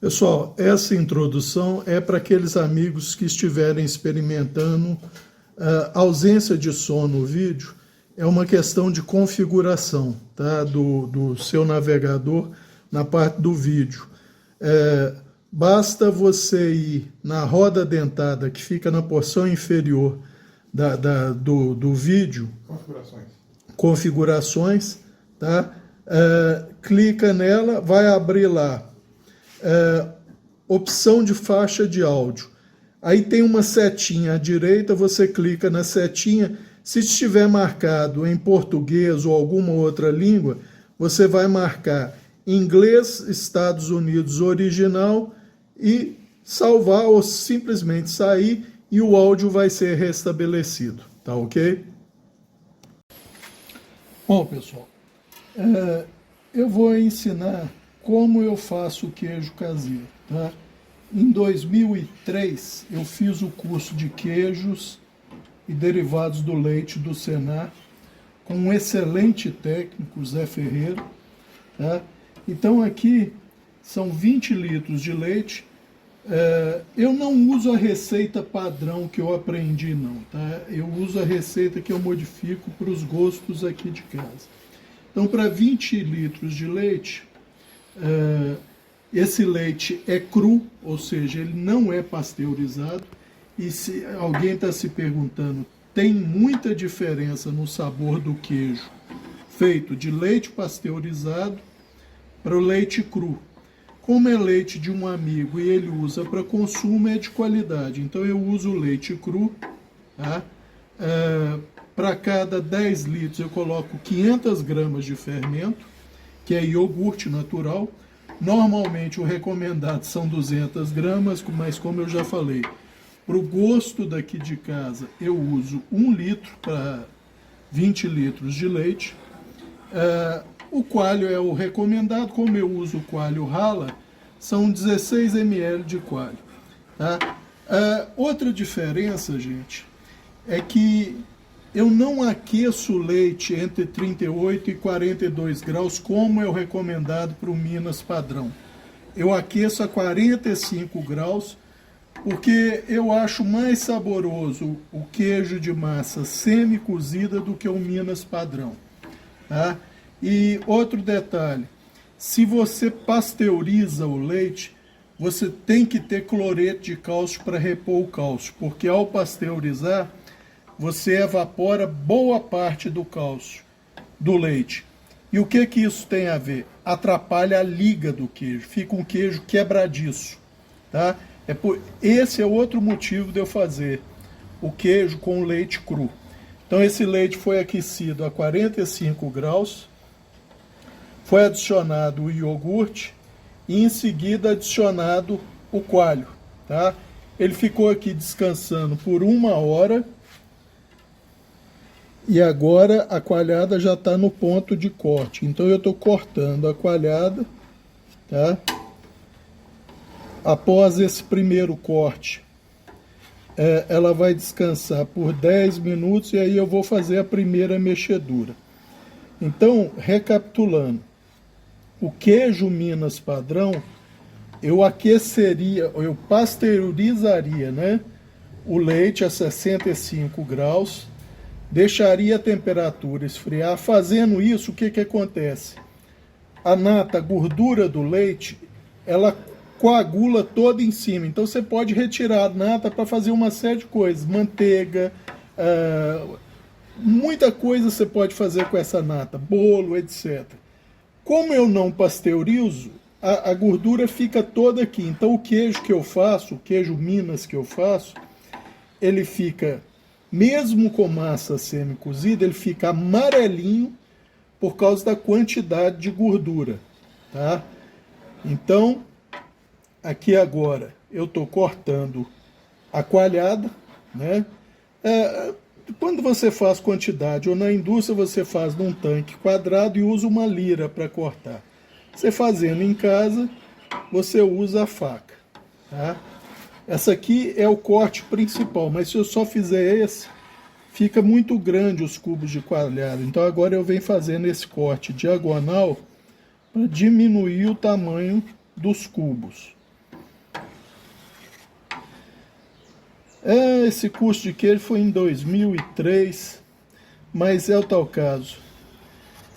Pessoal, essa introdução é para aqueles amigos que estiverem experimentando ausência de som no vídeo. É uma questão de configuração, tá? do seu navegador na parte do vídeo. Basta você ir na roda dentada que fica na porção inferior do vídeo, configurações, tá? Clica nela, vai abrir lá opção de faixa de áudio. Aí tem uma setinha à direita, você clica na setinha. Se estiver marcado em português ou alguma outra língua, você vai marcar inglês, Estados Unidos original e salvar ou simplesmente sair e o áudio vai ser restabelecido, tá ok? Bom, pessoal, eu vou ensinar como eu faço o queijo caseiro, tá? Em 2003, eu fiz o curso de queijos e derivados do leite do Senar, com um excelente técnico, Zé Ferreira, tá? Então aqui são 20 litros de leite. Eu não uso a receita padrão que eu aprendi, não, tá? Eu uso a receita que eu modifico para os gostos aqui de casa. Então, para 20 litros de leite, esse leite é cru, ou seja, ele não é pasteurizado. E se alguém está se perguntando, tem muita diferença no sabor do queijo feito de leite pasteurizado para o leite cru. Como é leite de um amigo e ele usa para consumo, é de qualidade. Então eu uso o leite cru, tá? Para cada 10 litros eu coloco 500 gramas de fermento, que é iogurte natural. Normalmente o recomendado são 200 gramas, mas como eu já falei, para o gosto daqui de casa eu uso 1 litro para 20 litros de leite. O coalho é o recomendado, como eu uso o coalho rala, são 16 ml de coalho. Tá? Outra diferença, gente, é que eu não aqueço o leite entre 38 e 42 graus, como é o recomendado para o Minas padrão. Eu aqueço a 45 graus, porque eu acho mais saboroso o queijo de massa semi-cozida do que o Minas padrão. Tá? E outro detalhe, se você pasteuriza o leite, você tem que ter cloreto de cálcio para repor o cálcio, porque ao pasteurizar, você evapora boa parte do cálcio do leite. E o que isso tem a ver? Atrapalha a liga do queijo, fica um queijo quebradiço. Tá? Esse é outro motivo de eu fazer o queijo com leite cru. Então esse leite foi aquecido a 45 graus, foi adicionado o iogurte e em seguida adicionado o coalho. Tá? Ele ficou aqui descansando por 1 hora e agora a coalhada já está no ponto de corte. Então eu estou cortando a coalhada. Tá? Após esse primeiro corte, ela vai descansar por 10 minutos e aí eu vou fazer a primeira mexedura. Então, recapitulando, o queijo Minas padrão, eu aqueceria, eu pasteurizaria, né, o leite a 65 graus, deixaria a temperatura esfriar. Fazendo isso, o que acontece? A nata, a gordura do leite, ela coagula toda em cima. Então você pode retirar a nata para fazer uma série de coisas. Manteiga, muita coisa você pode fazer com essa nata, bolo, etc. Como eu não pasteurizo, a gordura fica toda aqui. Então o queijo que eu faço, o queijo Minas que eu faço, ele fica, mesmo com massa semi-cozida, ele fica amarelinho por causa da quantidade de gordura. Tá? Então, aqui agora eu estou cortando a coalhada, né? Quando você faz quantidade, ou na indústria você faz num tanque quadrado e usa uma lira para cortar. Você fazendo em casa, você usa a faca. Tá? Essa aqui é o corte principal, mas se eu só fizer esse, fica muito grande os cubos de coalhada. Então agora eu venho fazendo esse corte diagonal para diminuir o tamanho dos cubos. Esse curso de queijo foi em 2003, mas é o tal caso.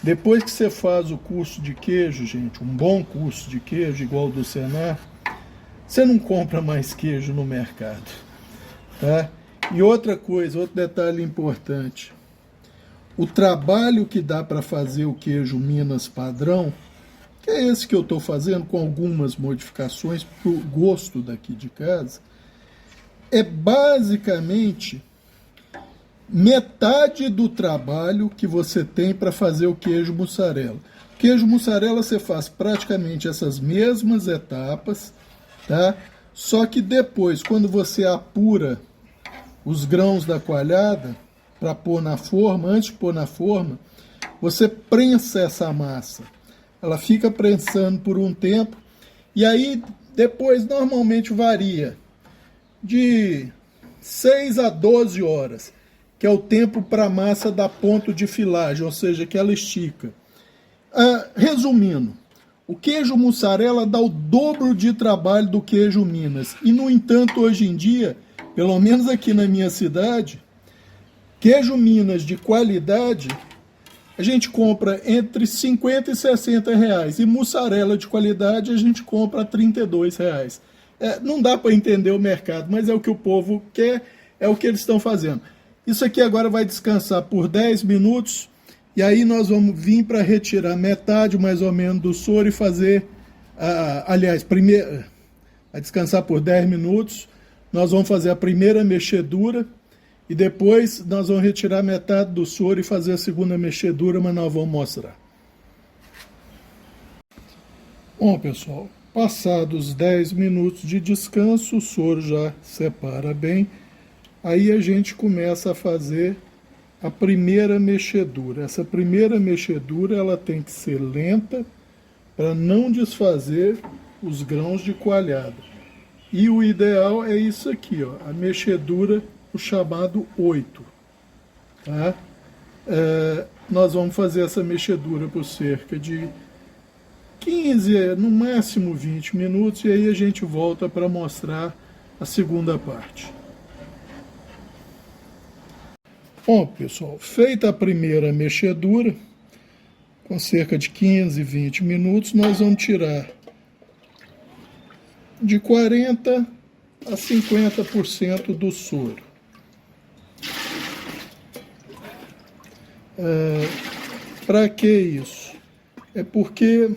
Depois que você faz o curso de queijo, gente, um bom curso de queijo, igual o do Senar, você não compra mais queijo no mercado, tá? E outra coisa, outro detalhe importante, o trabalho que dá para fazer o queijo Minas padrão, que é esse que eu estou fazendo com algumas modificações para o gosto daqui de casa, é basicamente metade do trabalho que você tem para fazer o queijo mussarela. O queijo mussarela você faz praticamente essas mesmas etapas, tá? Só que depois, quando você apura os grãos da coalhada para pôr na forma, antes de pôr na forma, você prensa essa massa. Ela fica prensando por um tempo e aí depois normalmente varia de 6 a 12 horas, que é o tempo para a massa dar ponto de filagem, ou seja, que ela estica. Resumindo, o queijo mussarela dá o dobro de trabalho do queijo Minas. E, no entanto, hoje em dia, pelo menos aqui na minha cidade, queijo Minas de qualidade, a gente compra entre 50 e 60 reais. E mussarela de qualidade a gente compra a 32 reais. Não dá para entender o mercado, mas é o que o povo quer, é o que eles estão fazendo. Isso aqui agora vai descansar por 10 minutos, e aí nós vamos vir para retirar metade mais ou menos do soro e fazer, primeiro, vai descansar por 10 minutos, nós vamos fazer a primeira mexedura, e depois nós vamos retirar metade do soro e fazer a segunda mexedura, mas nós vamos mostrar. Bom, pessoal, passados 10 minutos de descanso, o soro já separa bem. Aí a gente começa a fazer a primeira mexedura. Essa primeira mexedura ela tem que ser lenta para não desfazer os grãos de coalhada. E o ideal é isso aqui, ó, a mexedura, o chamado 8. Tá? Nós vamos fazer essa mexedura por cerca de 15, no máximo 20 minutos, e aí a gente volta para mostrar a segunda parte. Bom, pessoal, feita a primeira mexedura, com cerca de 15, 20 minutos, nós vamos tirar de 40% a 50% do soro. Para que isso? É porque,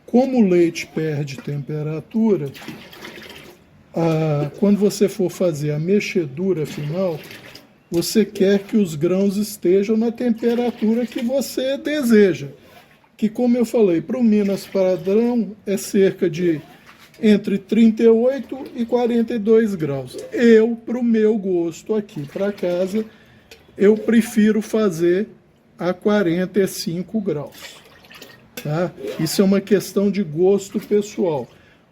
como o leite perde temperatura, quando você for fazer a mexedura final, você quer que os grãos estejam na temperatura que você deseja. Que, como eu falei, para o Minas padrão é cerca de entre 38 e 42 graus. Para o meu gosto aqui para casa, eu prefiro fazer a 45 graus. Tá? Isso é uma questão de gosto pessoal.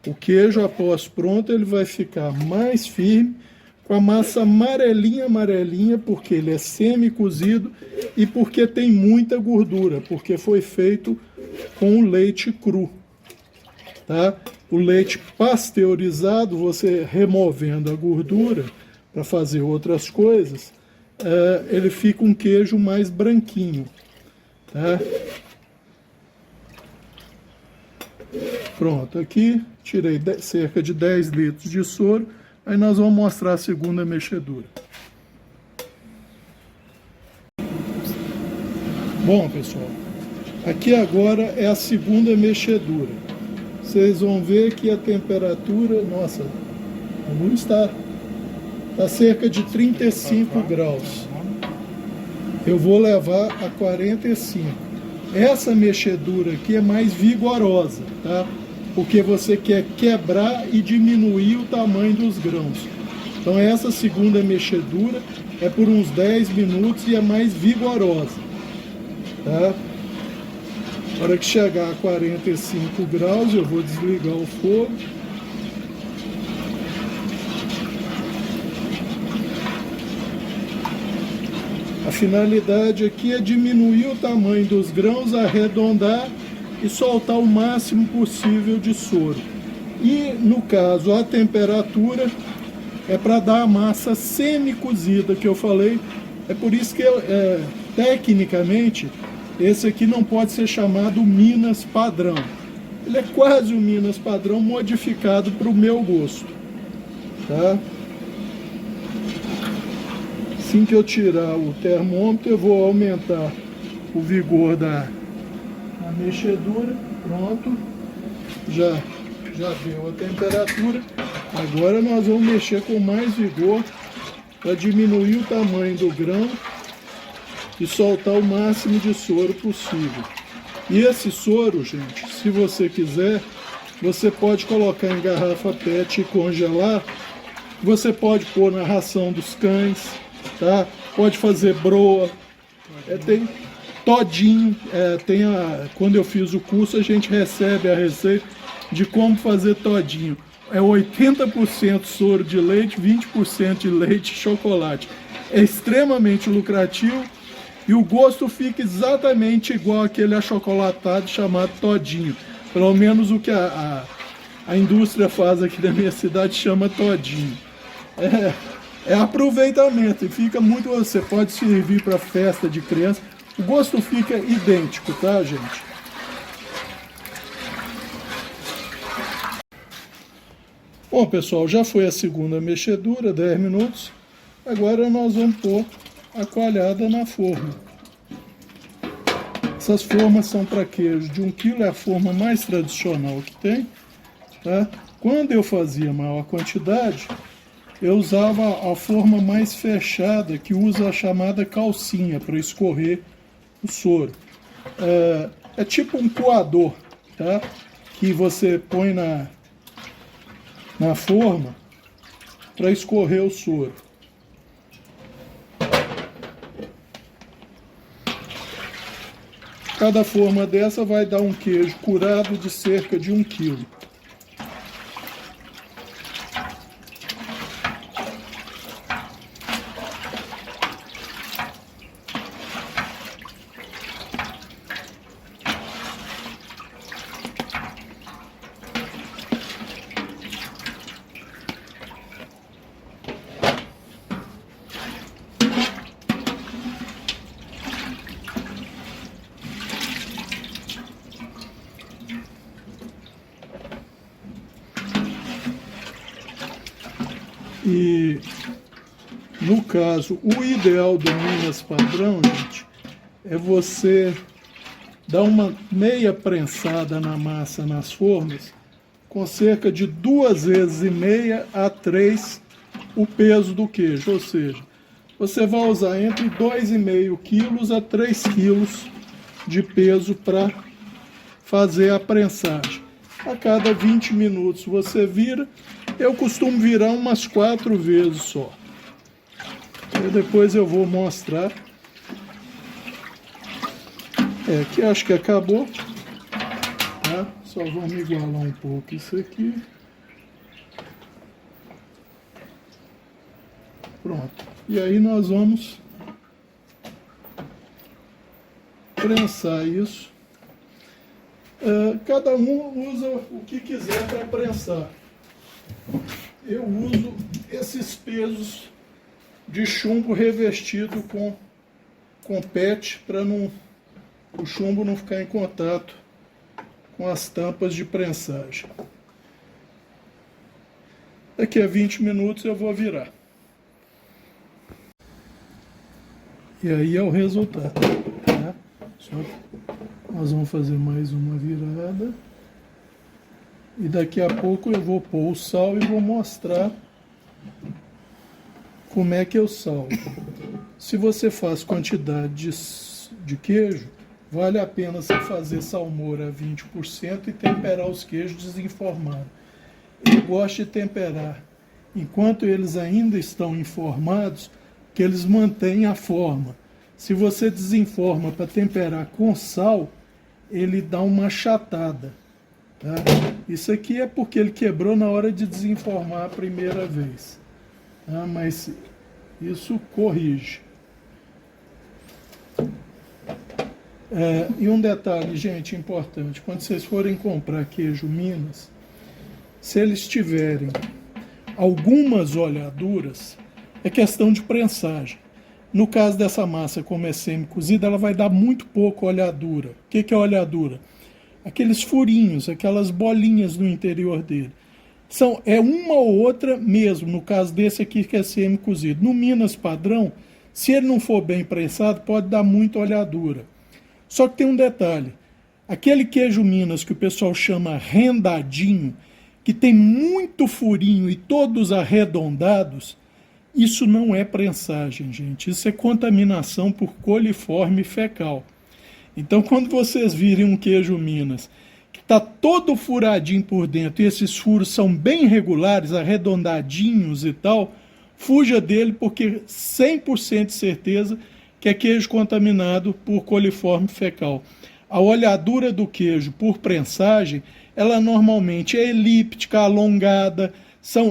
O queijo, após pronto, ele vai ficar mais firme, com a massa amarelinha, porque ele é semi-cozido e porque tem muita gordura, porque foi feito com o leite cru. Tá? O leite pasteurizado, você removendo a gordura para fazer outras coisas, ele fica um queijo mais branquinho. Tá? Pronto, aqui tirei cerca de 10 litros de soro. Aí nós vamos mostrar a segunda mexedura. Bom, pessoal, aqui agora é a segunda mexedura. Vocês vão ver que a temperatura, nossa, a luz está cerca de 35 graus. Eu vou levar a 45. Essa mexedura aqui é mais vigorosa, tá? Porque você quer quebrar e diminuir o tamanho dos grãos. Então essa segunda mexedura é por uns 10 minutos e é mais vigorosa. Tá? Na hora que chegar a 45 graus, eu vou desligar o fogo. A finalidade aqui é diminuir o tamanho dos grãos, arredondar e soltar o máximo possível de soro. E, no caso, a temperatura é para dar a massa semi-cozida que eu falei. É por isso que, tecnicamente, esse aqui não pode ser chamado Minas padrão. Ele é quase o Minas padrão modificado para o meu gosto. Tá? Assim que eu tirar o termômetro, eu vou aumentar o vigor da mexedura. Pronto. Já deu a temperatura. Agora nós vamos mexer com mais vigor para diminuir o tamanho do grão e soltar o máximo de soro possível. E esse soro, gente, se você quiser, você pode colocar em garrafa PET e congelar. Você pode pôr na ração dos cães, tá? Pode fazer broa. Tem todinho. Quando eu fiz o curso, a gente recebe a receita de como fazer todinho. É 80% soro de leite, 20% de leite e chocolate. É extremamente lucrativo e o gosto fica exatamente igual aquele achocolatado chamado todinho. Pelo menos o que a indústria faz aqui na minha cidade chama todinho. É aproveitamento e fica muito... Você pode servir para festa de criança. O gosto fica idêntico, tá, gente? Bom, pessoal, já foi a segunda mexedura, 10 minutos. Agora nós vamos pôr a coalhada na forma. Essas formas são para queijo de 1 kg, é a forma mais tradicional que tem. Tá? Quando eu fazia maior quantidade, eu usava a forma mais fechada, que usa a chamada calcinha para escorrer o soro. É tipo um coador, tá? Que você põe na forma para escorrer o soro. Cada forma dessa vai dar um queijo curado de cerca de 1 kg. E no caso, o ideal do Minas padrão, gente, é você dar uma meia prensada na massa nas formas, com cerca de 2,5 vezes a 3 o peso do queijo, ou seja, você vai usar entre 2,5 quilos a 3 quilos de peso para fazer a prensagem. A cada 20 minutos você vira. Eu costumo virar umas 4 vezes só. E depois eu vou mostrar. Aqui acho que acabou. Tá? Só vamos igualar um pouco isso aqui. Pronto. E aí nós vamos prensar isso. Cada um usa o que quiser para prensar. Eu uso esses pesos de chumbo revestido com PET para o chumbo não ficar em contato com as tampas de prensagem. Daqui a 20 minutos eu vou virar. E aí é o resultado. Tá? Nós vamos fazer mais uma virada. E daqui a pouco eu vou pôr o sal e vou mostrar como é que eu salvo. Se você faz quantidade de queijo, vale a pena você fazer salmoura a 20% e temperar os queijos desenformados. Eu gosto de temperar enquanto eles ainda estão informados, que eles mantêm a forma. Se você desenforma para temperar com sal, ele dá uma achatada. Tá? Isso aqui é porque ele quebrou na hora de desenformar a primeira vez. Tá? Mas isso corrige. E um detalhe, gente, importante. Quando vocês forem comprar queijo Minas, se eles tiverem algumas oleaduras, é questão de prensagem. No caso dessa massa, como é semi-cozida, ela vai dar muito pouco oleadura. O que é oleadura? Aqueles furinhos, aquelas bolinhas no interior dele. É uma ou outra mesmo, no caso desse aqui que é semi-cozido. No Minas padrão, se ele não for bem prensado, pode dar muita oleadura. Só que tem um detalhe. Aquele queijo Minas que o pessoal chama rendadinho, que tem muito furinho e todos arredondados, isso não é prensagem, gente. Isso é contaminação por coliforme fecal. Então, quando vocês virem um queijo Minas que está todo furadinho por dentro e esses furos são bem regulares, arredondadinhos e tal, fuja dele porque 100% de certeza que é queijo contaminado por coliforme fecal. A oleadura do queijo por prensagem, ela normalmente é elíptica, alongada,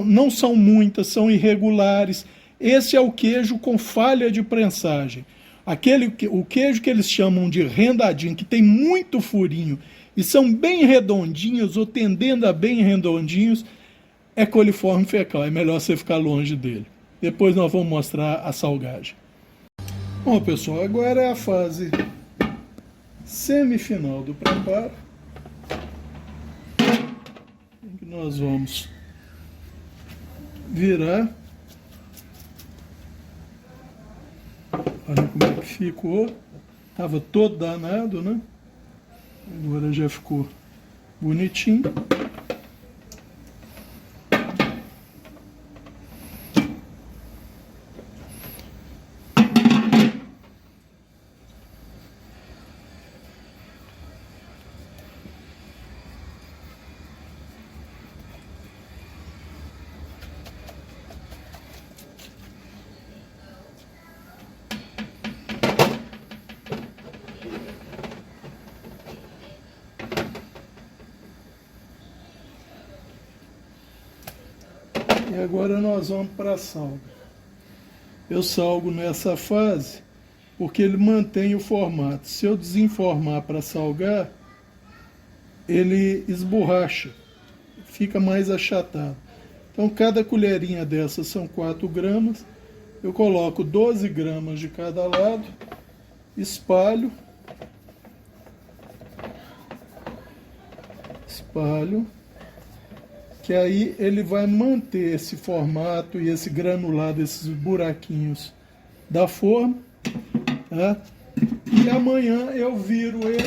não são muitas, são irregulares. Esse é o queijo com falha de prensagem. O queijo que eles chamam de rendadinho, que tem muito furinho e são bem redondinhos ou tendendo a bem redondinhos, é coliforme fecal. É melhor você ficar longe dele. Depois nós vamos mostrar a salgagem. Bom, pessoal, agora é a fase semifinal do preparo. Em que nós vamos virar. Olha como é que ficou. Estava todo danado, né? Agora já ficou bonitinho. E agora nós vamos para a salga. Eu salgo nessa fase porque ele mantém o formato. Se eu desenformar para salgar, ele esborracha, fica mais achatado. Então cada colherinha dessas são 4 gramas. Eu coloco 12 gramas de cada lado, espalho, que aí ele vai manter esse formato e esse granulado, esses buraquinhos da forma, tá? E amanhã eu viro ele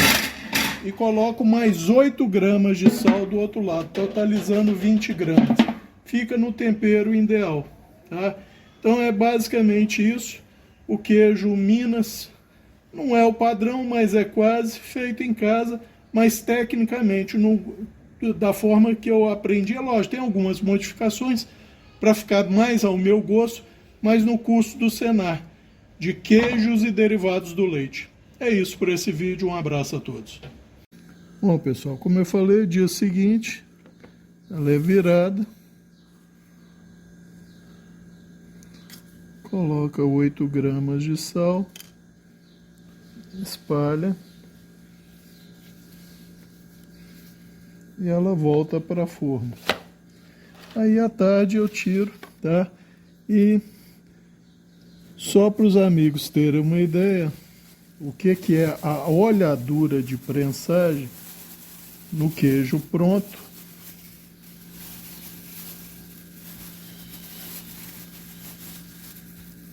e coloco mais 8 gramas de sal do outro lado, totalizando 20 gramas. Fica no tempero ideal, tá? Então é basicamente isso. O queijo Minas não é o padrão, mas é quase feito em casa, mas tecnicamente da forma que eu aprendi. É lógico, tem algumas modificações para ficar mais ao meu gosto, mas no curso do Senar, de queijos e derivados do leite. É isso por esse vídeo, um abraço a todos. Bom, pessoal, como eu falei, dia seguinte, ela é virada. Coloca 8 gramas de sal, espalha. E ela volta para a forma. Aí à tarde eu tiro, tá? E só para os amigos terem uma ideia, o que é a oleadura de prensagem no queijo pronto.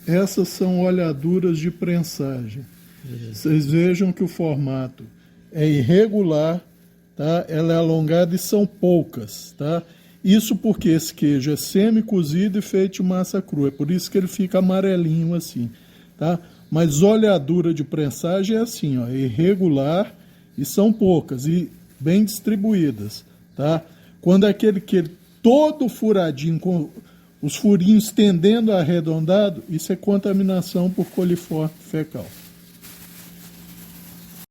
Essas são oleaduras de prensagem. Vocês vejam que o formato é irregular, tá? Ela é alongada e são poucas, tá? Isso porque esse queijo é semi-cozido e feito de massa crua, é por isso que ele fica amarelinho assim, tá? Mas oleadura de prensagem é assim, ó, irregular e são poucas e bem distribuídas, tá? Quando é aquele queijo todo furadinho, com os furinhos tendendo a arredondado, isso é contaminação por coliforme fecal.